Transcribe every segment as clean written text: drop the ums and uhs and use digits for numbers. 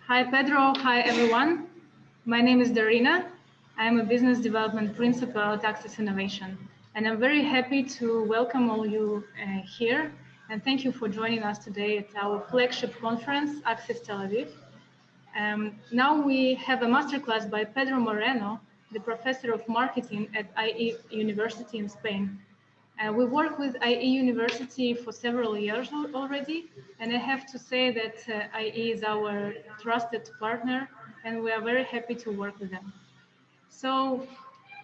Hi, Pedro. Hi, everyone. My name is Darina. I am a business development principal at Access Innovation, and I'm very happy to welcome all you here. And thank you for joining us today at our flagship conference, Access Tel Aviv. Now we have a masterclass by Pedro Moreno, the professor of marketing at IE University in Spain. We work with IE University for several years already, and I have to say that IE is our trusted partner, and we are very happy to work with them. So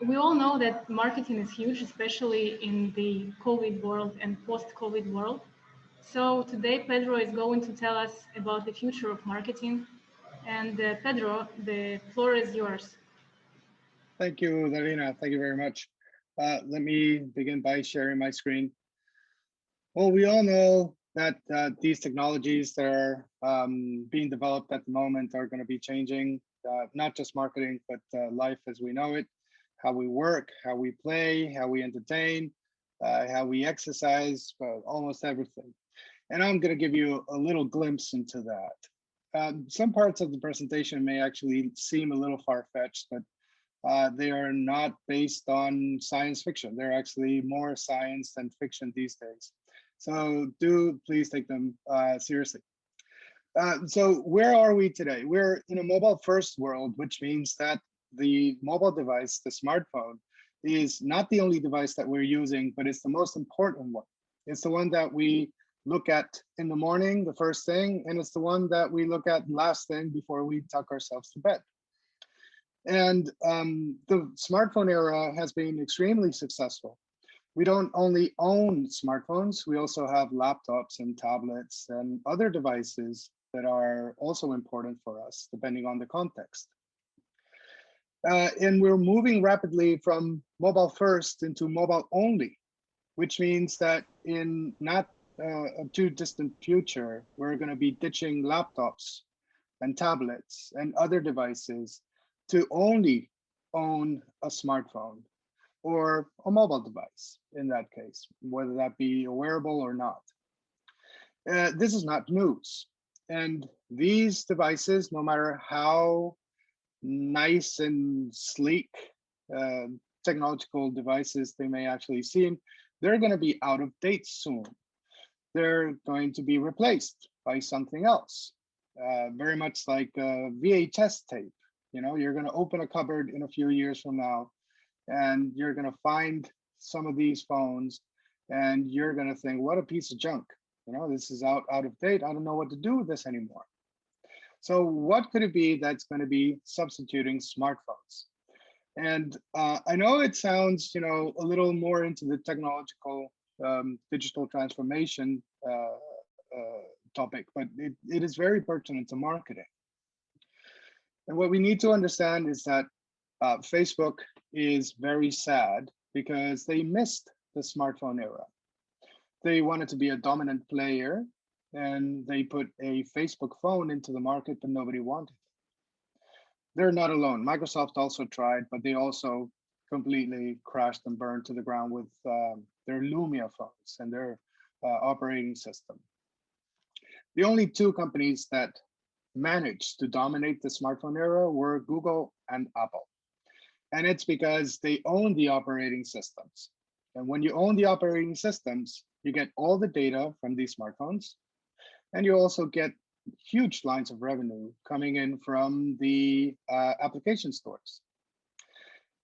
we all know that marketing is huge, especially in the COVID world and post-COVID world. So today, Pedro is going to tell us about the future of marketing. And Pedro, the floor is yours. Thank you, Darina. Thank you very much. Let me begin by sharing my screen. Well, we all know that these technologies that are being developed at the moment are going to be changing not just marketing, but life as we know it, how we work, how we play, how we entertain, how we exercise, almost everything. And I'm going to give you a little glimpse into that. Some parts of the presentation may actually seem a little far-fetched, but they are not based on science fiction. They're actually more science than fiction these days. So do please take them seriously. So where are we today? We're in a mobile first world, which means that the mobile device, the smartphone, is not the only device that we're using, but it's the most important one. It's the one that we look at in the morning, the first thing, and it's the one that we look at last thing before we tuck ourselves to bed. And the smartphone era has been extremely successful. We don't only own smartphones, we also have laptops and tablets and other devices that are also important for us, depending on the context. And we're moving rapidly from mobile first into mobile only, which means that in not a too distant future, we're going to be ditching laptops and tablets and other devices to only own a smartphone or a mobile device in that case, whether that be a wearable or not. This is not news. And these devices, no matter how nice and sleek technological devices they may actually seem, they're going to be out of date soon. They're going to be replaced by something else, very much like VHS tape. You know, you're going to open a cupboard in a few years from now, and you're going to find some of these phones, and you're going to think, what a piece of junk. You know, this is out of date. I don't know what to do with this anymore. So what could it be that's going to be substituting smartphones? And I know it sounds, you know, a little more into the technological digital transformation topic, but it is very pertinent to marketing. And what we need to understand is that Facebook is very sad because they missed the smartphone era. They wanted to be a dominant player, and they put a Facebook phone into the market, but nobody wanted it. They're not alone. Microsoft also tried, but they also completely crashed and burned to the ground with their Lumia phones and their operating system. The only two companies that managed to dominate the smartphone era were Google and Apple. And it's because they own the operating systems. And when you own the operating systems, you get all the data from these smartphones, and you also get huge lines of revenue coming in from the application stores.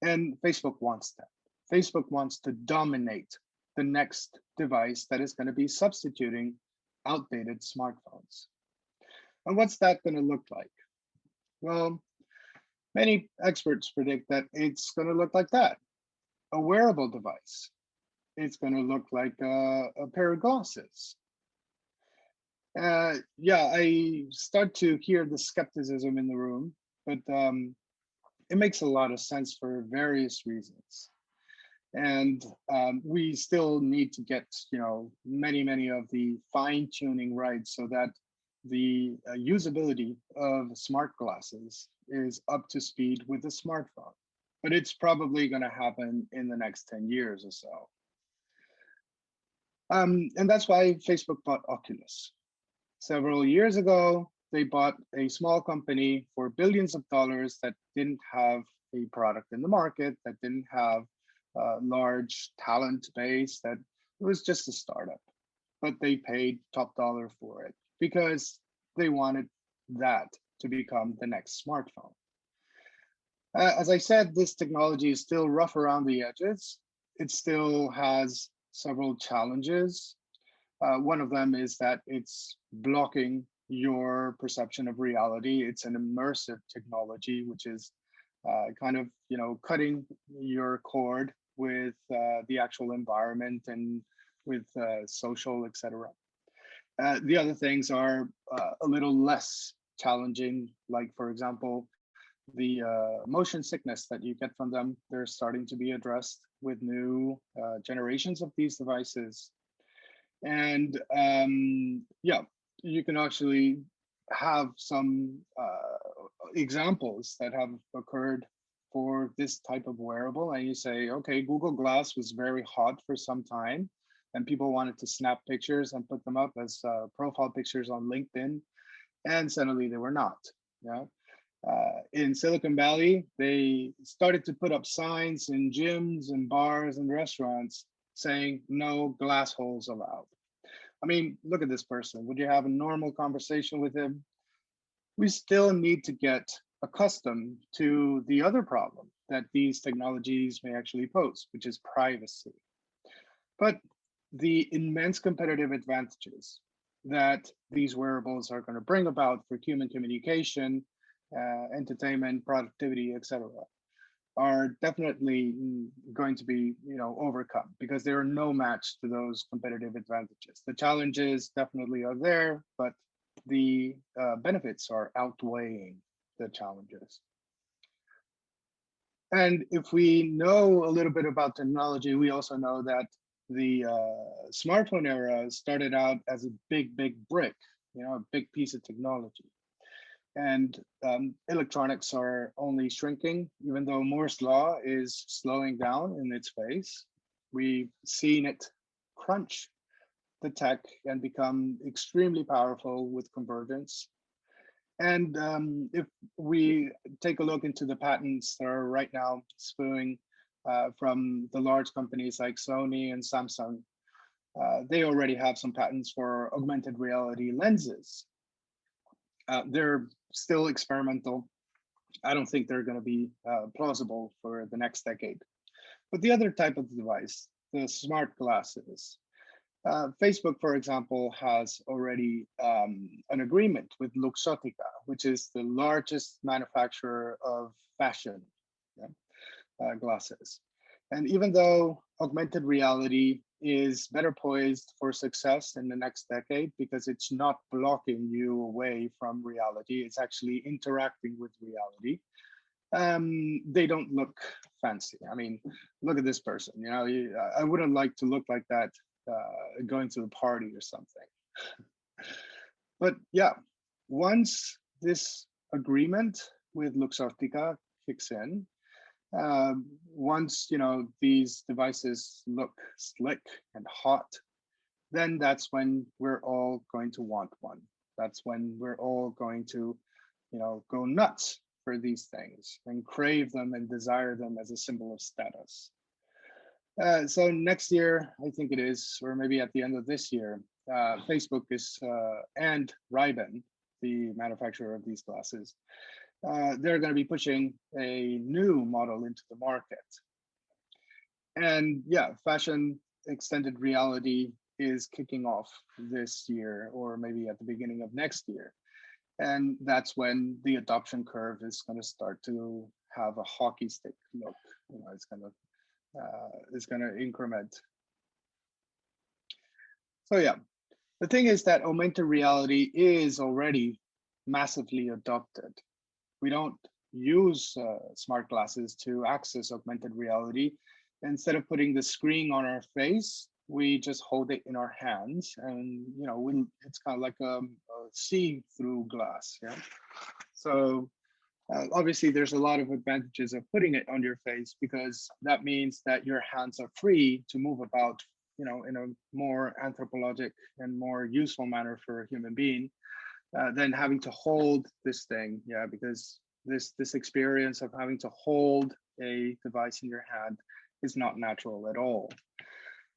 And Facebook wants that. Facebook wants to dominate the next device that is going to be substituting outdated smartphones. And what's that going to look like? Well, many experts predict that it's going to look like that, a wearable device. It's going to look like a pair of glasses. Yeah, I start to hear the skepticism in the room, but it makes a lot of sense for various reasons. And we still need to get, you know, many of the fine tuning right so that the usability of smart glasses is up to speed with the smartphone. But it's probably going to happen in the next 10 years or so. And that's why Facebook bought Oculus. Several years ago, they bought a small company for billions of dollars that didn't have a product in the market, that didn't have a large talent base, that it was just a startup. But they paid top dollar for it because they wanted that to become the next smartphone. As I said, this technology is still rough around the edges. It still has several challenges. One of them is that it's blocking your perception of reality. It's an immersive technology, which is kind of, cutting your cord with the actual environment and with social, etc. The other things are a little less challenging, like, for example, the motion sickness that you get from them. They're starting to be addressed with new generations of these devices. And yeah, you can actually have some examples that have occurred for this type of wearable. And you say, okay, Google Glass was very hot for some time, and people wanted to snap pictures and put them up as profile pictures on LinkedIn, and suddenly they were not. Yeah. In Silicon Valley, they started to put up signs in gyms and bars and restaurants saying no glass holes allowed. I mean, look at this person. Would you have a normal conversation with him? We still need to get accustomed to the other problem that these technologies may actually pose, which is privacy. But the immense competitive advantages that these wearables are going to bring about for human communication, entertainment, productivity, etc., are definitely going to be, overcome, because there are no match to those competitive advantages. The challenges definitely are there, but the benefits are outweighing the challenges. And if we know a little bit about technology, we also know that the smartphone era started out as a big brick, a big piece of technology. And electronics are only shrinking, even though Moore's law is slowing down in its pace. We've seen it crunch the tech and become extremely powerful with convergence. And if we take a look into the patents that are right now spewing from the large companies like Sony and Samsung, they already have some patents for augmented reality lenses. They're still experimental. I don't think they're going to be plausible for the next decade. But the other type of device, the smart glasses, Facebook, for example, has already an agreement with Luxottica, which is the largest manufacturer of fashion glasses. And even though augmented reality is better poised for success in the next decade because it's not blocking you away from reality, it's actually interacting with reality, they don't look fancy. I mean, look at this person. I wouldn't like to look like that going to a party or something. But yeah, once this agreement with Luxottica kicks in, once these devices look slick and hot, then that's when we're all going to want one. That's when we're all going to go nuts for these things and crave them and desire them as a symbol of status. So next year, I think it is, or maybe at the end of this year, Facebook is and Ray-Ban, the manufacturer of these glasses, they're going to be pushing a new model into the market. And yeah, fashion extended reality is kicking off this year, or maybe at the beginning of next year. And that's when the adoption curve is going to start to have a hockey stick look. It's going to increment. So yeah, the thing is that augmented reality is already massively adopted. We don't use smart glasses to access augmented reality. Instead of putting the screen on our face, we just hold it in our hands, and it's kind of like a see-through glass. Yeah. So obviously, there's a lot of advantages of putting it on your face, because that means that your hands are free to move about, in a more anthropologic and more useful manner for a human being. than having to hold this thing. Yeah, because this experience of having to hold a device in your hand is not natural at all.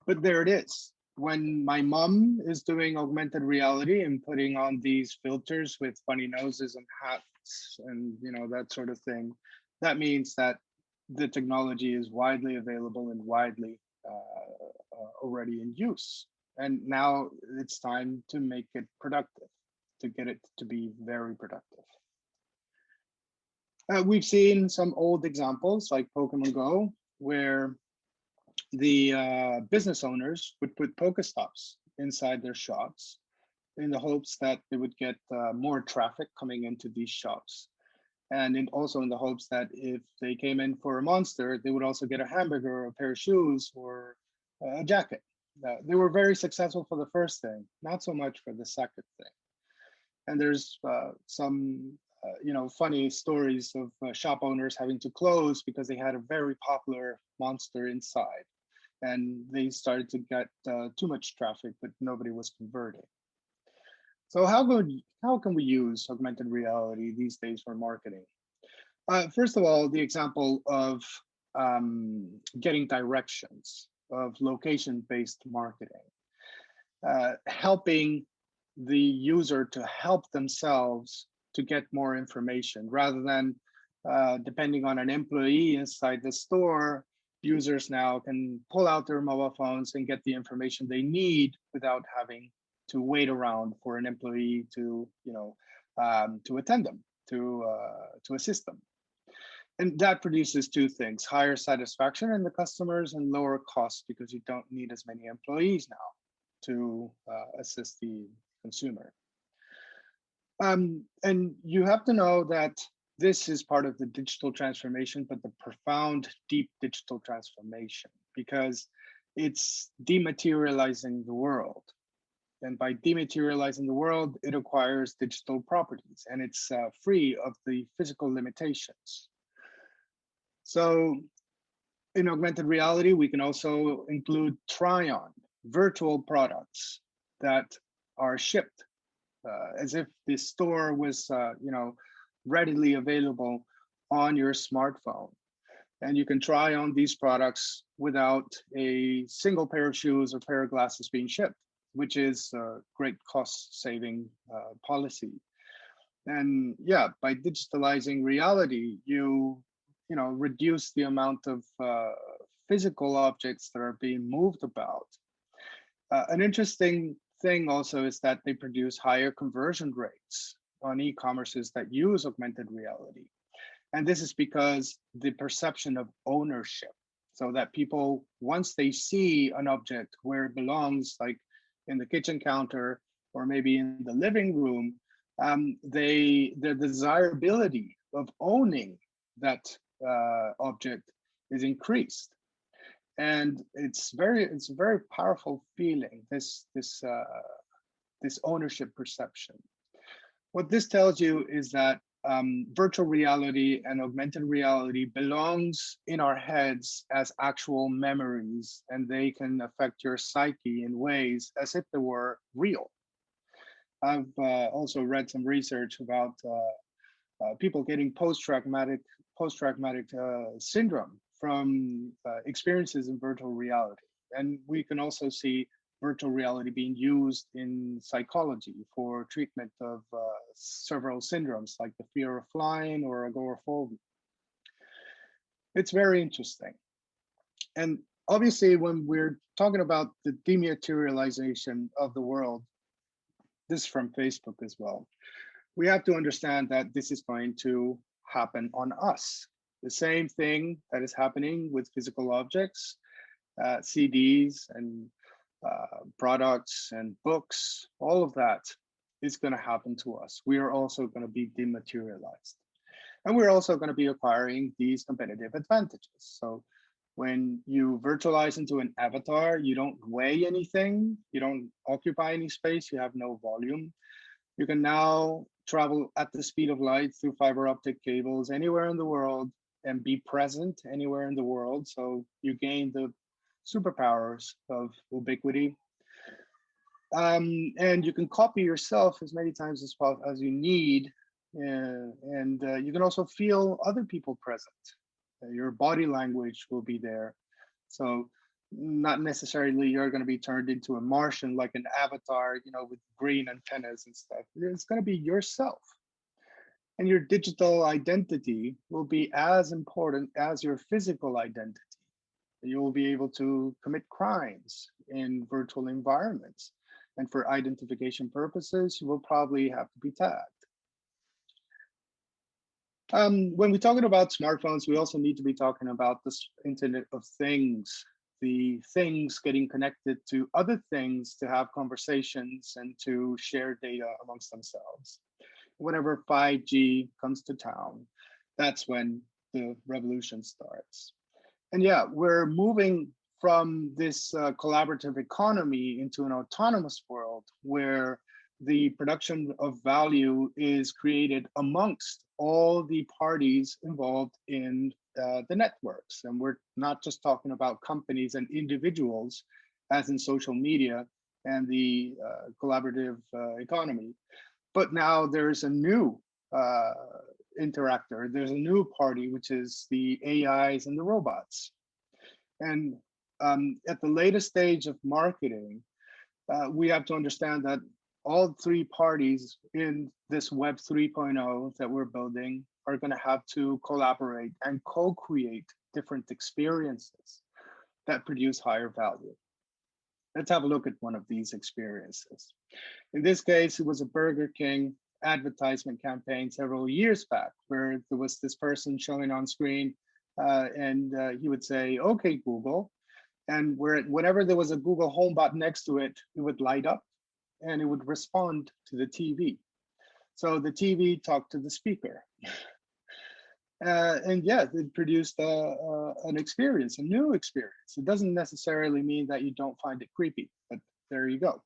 But there it is. When my mom is doing augmented reality and putting on these filters with funny noses and hats and that sort of thing, that means that the technology is widely available and widely already in use. And now it's time to make it productive, to get it to be very productive. We've seen some old examples like Pokemon Go, where the business owners would put Pokestops inside their shops in the hopes that they would get more traffic coming into these shops. And also in the hopes that if they came in for a monster, they would also get a hamburger, or a pair of shoes, or a jacket. They were very successful for the first thing, not so much for the second thing. And there's some funny stories of shop owners having to close because they had a very popular monster inside. And they started to get too much traffic, but nobody was converting. So how can we use augmented reality these days for marketing? First of all, the example of getting directions, of location-based marketing, helping the user to help themselves to get more information rather than depending on an employee inside the store. Users now can pull out their mobile phones and get the information they need without having to wait around for an employee to attend them, to assist them. And that produces two things: higher satisfaction in the customers and lower costs, because you don't need as many employees now to assist the consumer. And you have to know that this is part of the digital transformation, but the profound, deep digital transformation, because it's dematerializing the world. And by dematerializing the world, it acquires digital properties, and it's free of the physical limitations. So in augmented reality, we can also include try-on virtual products that are shipped as if the store was, readily available on your smartphone. And you can try on these products without a single pair of shoes or pair of glasses being shipped, which is a great cost-saving policy. And yeah, by digitalizing reality, you reduce the amount of physical objects that are being moved about. An interesting thing also is that they produce higher conversion rates on e-commerces that use augmented reality. And this is because the perception of ownership, so that people, once they see an object where it belongs, like in the kitchen counter or maybe in the living room, the desirability of owning that object is increased. And it's a very powerful feeling, this ownership perception. What this tells you is that virtual reality and augmented reality belongs in our heads as actual memories, and they can affect your psyche in ways as if they were real. I've also read some research about people getting post-traumatic syndrome from experiences in virtual reality. And we can also see virtual reality being used in psychology for treatment of several syndromes like the fear of flying or agoraphobia. It's very interesting. And obviously, when we're talking about the dematerialization of the world, this is from Facebook as well, we have to understand that this is going to happen on us. The same thing that is happening with physical objects, CDs and products and books, all of that is going to happen to us. We are also going to be dematerialized. And we're also going to be acquiring these competitive advantages. So when you virtualize into an avatar, you don't weigh anything, you don't occupy any space, you have no volume. You can now travel at the speed of light through fiber optic cables anywhere in the world and be present anywhere in the world. So you gain the superpowers of ubiquity. And you can copy yourself as many times as you need. And you can also feel other people present. Your body language will be there. So not necessarily you're going to be turned into a Martian like an avatar, with green antennas and stuff. It's going to be yourself. And your digital identity will be as important as your physical identity. You will be able to commit crimes in virtual environments. And for identification purposes, you will probably have to be tagged. When we're talking about smartphones, we also need to be talking about this Internet of Things, the things getting connected to other things to have conversations and to share data amongst themselves. Whenever 5G comes to town, that's when the revolution starts. And yeah, we're moving from this collaborative economy into an autonomous world where the production of value is created amongst all the parties involved in the networks. And we're not just talking about companies and individuals, as in social media and the collaborative economy, but now there's a new interactor. There's a new party, which is the AIs and the robots. And at the latest stage of marketing, we have to understand that all three parties in this Web 3.0 that we're building are going to have to collaborate and co-create different experiences that produce higher value. Let's have a look at one of these experiences. In this case, it was a Burger King advertisement campaign several years back, where there was this person showing on screen, and he would say, "Okay, Google," and whenever there was a Google Home button next to it, it would light up, and it would respond to the TV. So the TV talked to the speaker. And yeah, it produced an experience, a new experience. It doesn't necessarily mean that you don't find it creepy, but there you go.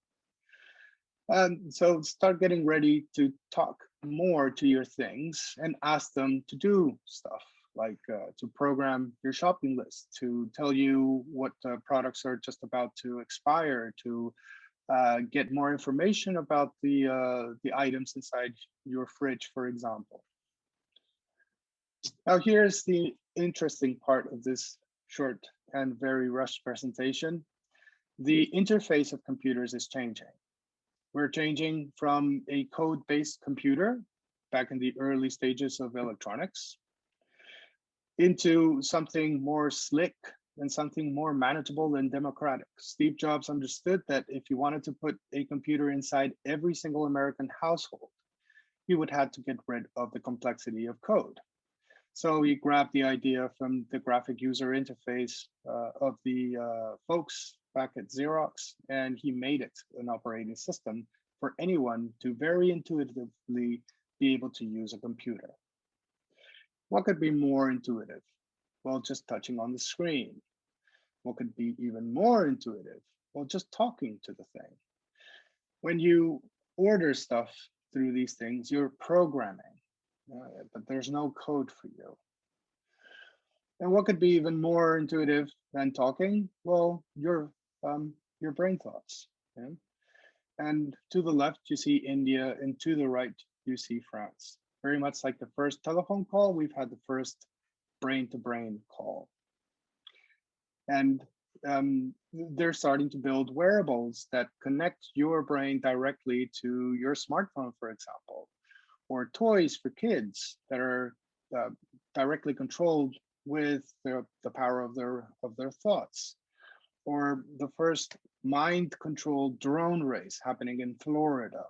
So start getting ready to talk more to your things and ask them to do stuff like to program your shopping list, to tell you what products are just about to expire, to get more information about the items inside your fridge, for example. Now, here's the interesting part of this short and very rushed presentation. The interface of computers is changing. We're changing from a code-based computer back in the early stages of electronics into something more slick and something more manageable and democratic. Steve Jobs understood that if he wanted to put a computer inside every single American household, he would have to get rid of the complexity of code. So he grabbed the idea from the graphic user interface of the folks back at Xerox, and he made it an operating system for anyone to very intuitively be able to use a computer. What could be more intuitive? Well, just touching on the screen. What could be even more intuitive? Well, just talking to the thing. When you order stuff through these things, you're programming, but there's no code for you. And what could be even more intuitive than talking? Well, your brain thoughts. Yeah? And to the left, you see India, and to the right, you see France. Very much like the first telephone call, we've had the first brain-to-brain call. And they're starting to build wearables that connect your brain directly to your smartphone, for example, or toys for kids that are directly controlled with the power of their thoughts, or the first mind-controlled drone race happening in Florida,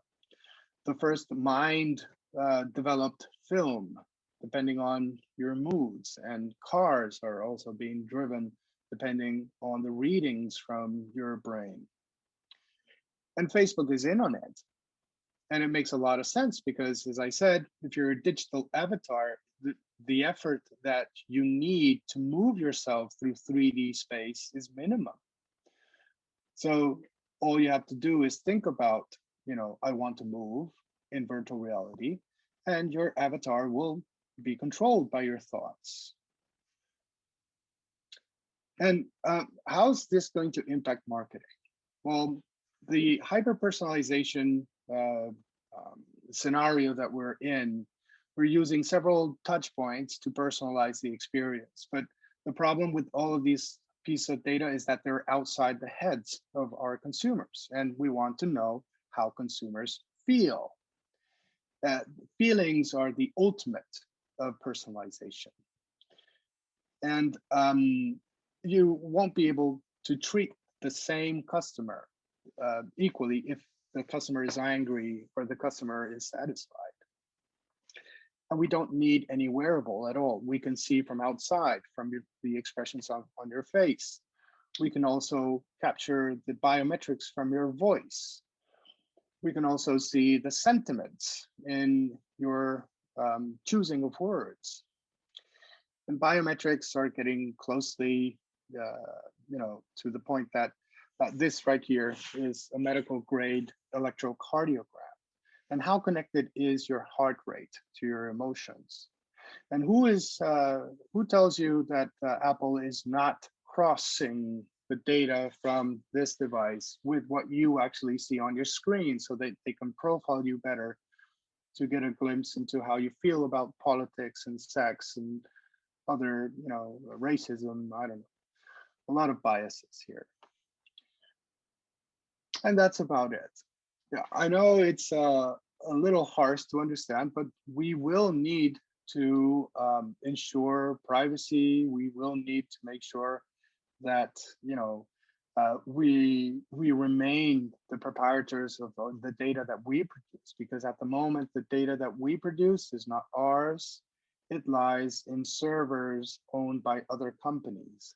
the first mind-developed film, depending on your moods, and cars are also being driven depending on the readings from your brain. And Facebook is in on it. And it makes a lot of sense because, as I said, if you're a digital avatar, the effort that you need to move yourself through 3D space is minimum. So all you have to do is think about, I want to move in virtual reality, and your avatar will be controlled by your thoughts. And how's this going to impact marketing? Well, the hyper-personalization scenario that we're in, we're using several touch points to personalize the experience. But the problem with all of these pieces of data is that they're outside the heads of our consumers, and we want to know how consumers feel. Feelings are the ultimate of personalization. And you won't be able to treat the same customer equally if the customer is angry or the customer is satisfied. And we don't need any wearable at all. We can see from outside, from the expressions on your face. We can also capture the biometrics from your voice. We can also see the sentiments in your choosing of words. And biometrics are getting closely, to the point that this right here is a medical grade electrocardiogram. And how connected is your heart rate to your emotions? And who tells you that Apple is not crossing the data from this device with what you actually see on your screen, so that they can profile you better to get a glimpse into how you feel about politics and sex and other, racism, I don't know, a lot of biases here. And that's about it. Yeah, I know it's a little harsh to understand, but we will need to ensure privacy. We will need to make sure that we remain the proprietors of the data that we produce, because at the moment the data that we produce is not ours. It lies in servers owned by other companies.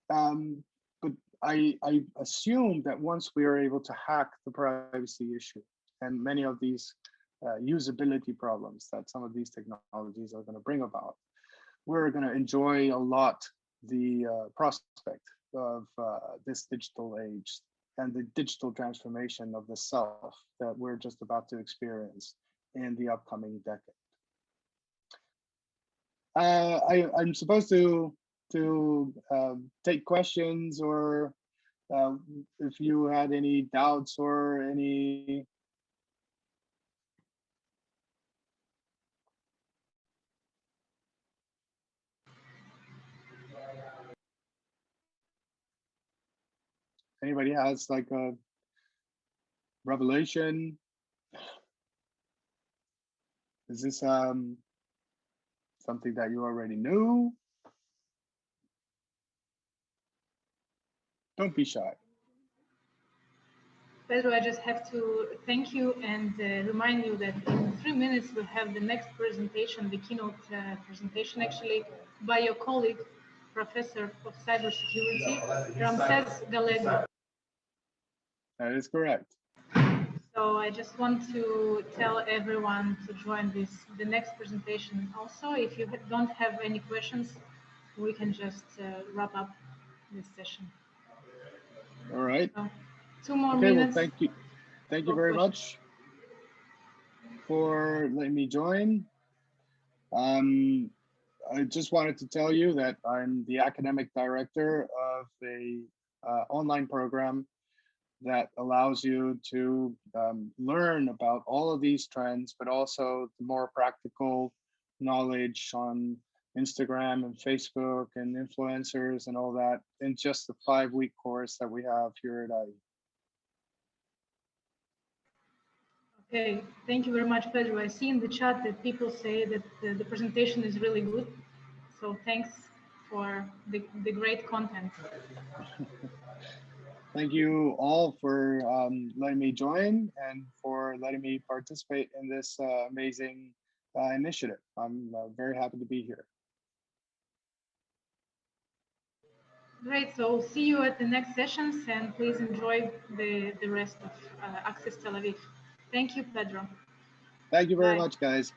But I assume that once we are able to hack the privacy issue and many of these usability problems that some of these technologies are going to bring about, we're going to enjoy a lot the prospect of this digital age and the digital transformation of the self that we're just about to experience in the upcoming decade. I'm supposed to take questions, or if you had any doubts or any. Anybody has like a revelation? Is this something that you already knew? Don't be shy. Pedro, I just have to thank you and remind you that in 3 minutes we'll have the next presentation, the keynote presentation actually, by your colleague, Professor of Cybersecurity, Ramses Gallego. That is correct. So I just want to tell everyone to join the next presentation also. If you don't have any questions, we can just wrap up this session. All right. So, 2 more minutes. Well, thank you very much for letting me join. I just wanted to tell you that I'm the academic director of a online program that allows you to learn about all of these trends, but also the more practical knowledge on Instagram and Facebook and influencers and all that in just the 5-week course that we have here at IE. Okay, thank you very much, Pedro. I see in the chat that people say that the presentation is really good. So thanks for the great content. Thank you all for letting me join and for letting me participate in this amazing initiative. I'm very happy to be here. Great, so see you at the next sessions, and please enjoy the rest of Access Tel Aviv. Thank you, Pedro. Thank you very much, guys.